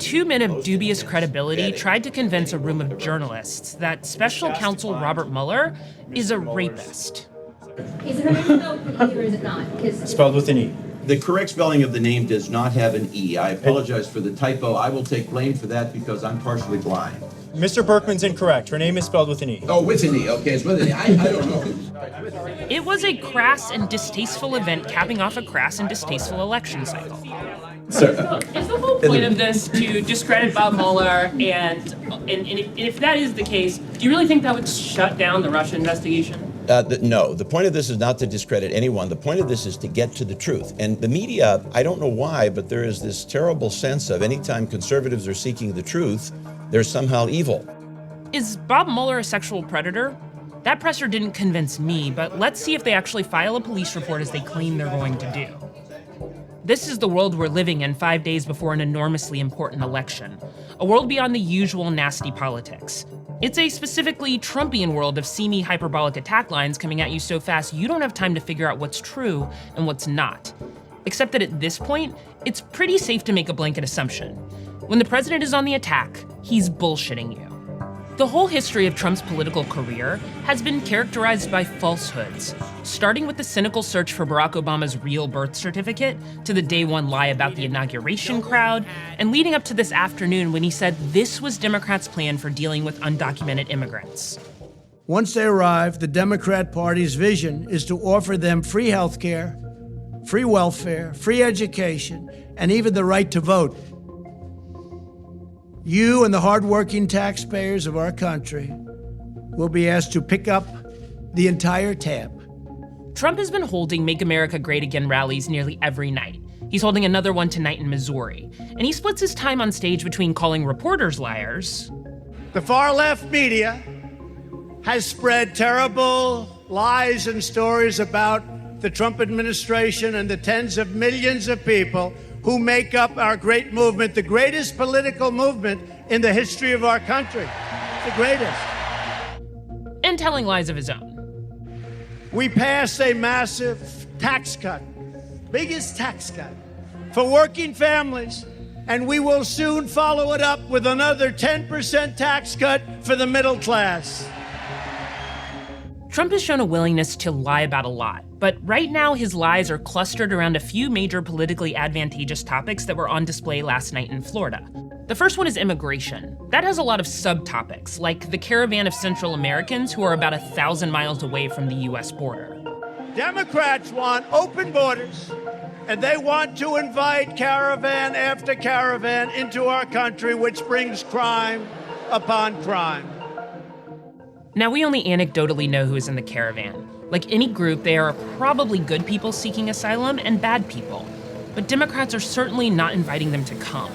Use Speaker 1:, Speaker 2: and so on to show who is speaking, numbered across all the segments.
Speaker 1: Two men of dubious credibility tried to convince a room of journalists that special counsel Robert Mueller is a rapist.
Speaker 2: Is it her name spelled with an E or is it not?
Speaker 3: Spelled with an E.
Speaker 4: The correct spelling of the name does not have an E. I apologize for the typo. I will take blame for that because I'm partially blind.
Speaker 3: Mr. Berkman's incorrect. Her name is spelled with an E.
Speaker 4: Oh, with an E. Okay, it's with an E. I don't know.
Speaker 1: It was a crass and distasteful event capping off a crass and distasteful election cycle.
Speaker 5: Is the whole point of this to discredit Bob Mueller? And if that is the case, do you really think that would shut down the Russia investigation?
Speaker 6: No, the point of this is not to discredit anyone. The point of this is to get to the truth. And the media, I don't know why, but there is this terrible sense of anytime conservatives are seeking the truth, they're somehow evil.
Speaker 1: Is Bob Mueller a sexual predator? That presser didn't convince me, but let's see if they actually file a police report as they claim they're going to do. This is the world we're living in 5 days before an enormously important election. A world beyond the usual nasty politics. It's a specifically Trumpian world of seamy hyperbolic attack lines coming at you so fast you don't have time to figure out what's true and what's not. Except that at this point, it's pretty safe to make a blanket assumption. When the president is on the attack, he's bullshitting you. The whole history of Trump's political career has been characterized by falsehoods, starting with the cynical search for Barack Obama's real birth certificate, to the day one lie about the inauguration crowd, and leading up to this afternoon when he said this was Democrats' plan for dealing with undocumented immigrants.
Speaker 7: Once they arrive, the Democrat Party's vision is to offer them free health care, free welfare, free education, and even the right to vote. You and the hardworking taxpayers of our country will be asked to pick up the entire tab.
Speaker 1: Trump has been holding Make America Great Again rallies nearly every night. He's holding another one tonight in Missouri, and he splits his time on stage between calling reporters liars.
Speaker 7: The far-left media has spread terrible lies and stories about the Trump administration and the tens of millions of people who make up our great movement, the greatest political movement in the history of our country. The greatest.
Speaker 1: And telling lies of his own.
Speaker 7: We passed a massive tax cut, biggest tax cut, for working families, and we will soon follow it up with another 10% tax cut for the middle class.
Speaker 1: Trump has shown a willingness to lie about a lot, but right now his lies are clustered around a few major politically advantageous topics that were on display last night in Florida. The first one is immigration. That has a lot of subtopics, like the caravan of Central Americans who are about 1,000 miles away from the US border.
Speaker 7: Democrats want open borders, and they want to invite caravan after caravan into our country, which brings crime upon crime.
Speaker 1: Now, we only anecdotally know who is in the caravan. Like any group, they are probably good people seeking asylum and bad people. But Democrats are certainly not inviting them to come.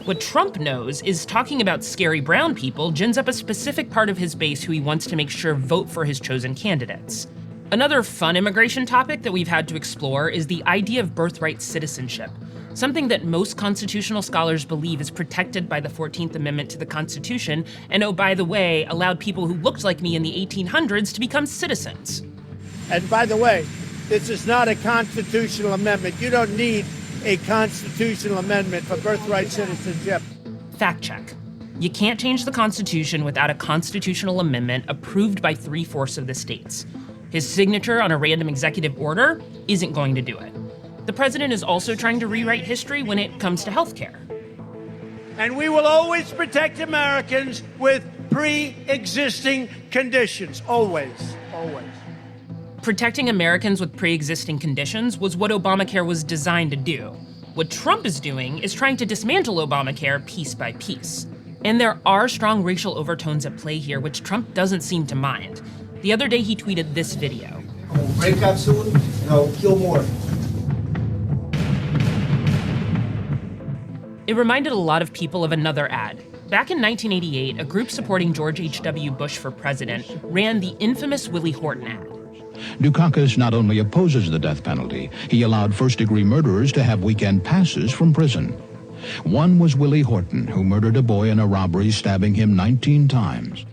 Speaker 1: What Trump knows is talking about scary brown people gins up a specific part of his base who he wants to make sure vote for his chosen candidates. Another fun immigration topic that we've had to explore is the idea of birthright citizenship, something that most constitutional scholars believe is protected by the 14th Amendment to the Constitution, and oh, by the way, allowed people who looked like me in the 1800s to become citizens.
Speaker 7: And by the way, this is not a constitutional amendment. You don't need a constitutional amendment for birthright citizenship.
Speaker 1: Fact check. You can't change the Constitution without a constitutional amendment approved by 3/4 of the states. His signature on a random executive order isn't going to do it. The president is also trying to rewrite history when it comes to healthcare.
Speaker 7: And we will always protect Americans with pre-existing conditions. Always, always.
Speaker 1: Protecting Americans with pre-existing conditions was what Obamacare was designed to do. What Trump is doing is trying to dismantle Obamacare piece by piece. And there are strong racial overtones at play here, which Trump doesn't seem to mind. The other day he tweeted this video.
Speaker 8: We'll break out soon, and I'll kill more.
Speaker 1: It reminded a lot of people of another ad. Back in 1988, a group supporting George H.W. Bush for president ran the infamous Willie Horton ad.
Speaker 9: Dukakis not only opposes the death penalty, he allowed first-degree murderers to have weekend passes from prison. One was Willie Horton, who murdered a boy in a robbery, stabbing him 19 times.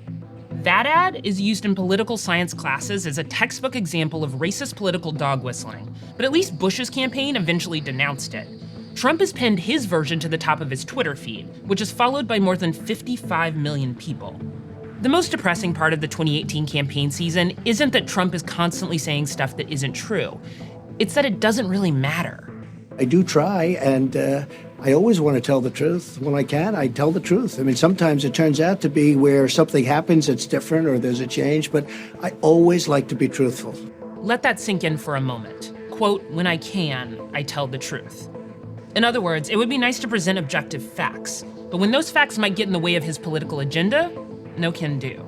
Speaker 1: That ad is used in political science classes as a textbook example of racist political dog whistling, but at least Bush's campaign eventually denounced it. Trump has pinned his version to the top of his Twitter feed, which is followed by more than 55 million people. The most depressing part of the 2018 campaign season isn't that Trump is constantly saying stuff that isn't true. It's that it doesn't really matter.
Speaker 8: I do try, and I always want to tell the truth. When I can, I tell the truth. I mean, sometimes it turns out to be where something happens that's different or there's a change, but I always like to be truthful.
Speaker 1: Let that sink in for a moment. Quote, "When I can, I tell the truth." In other words, it would be nice to present objective facts, but when those facts might get in the way of his political agenda, no can do.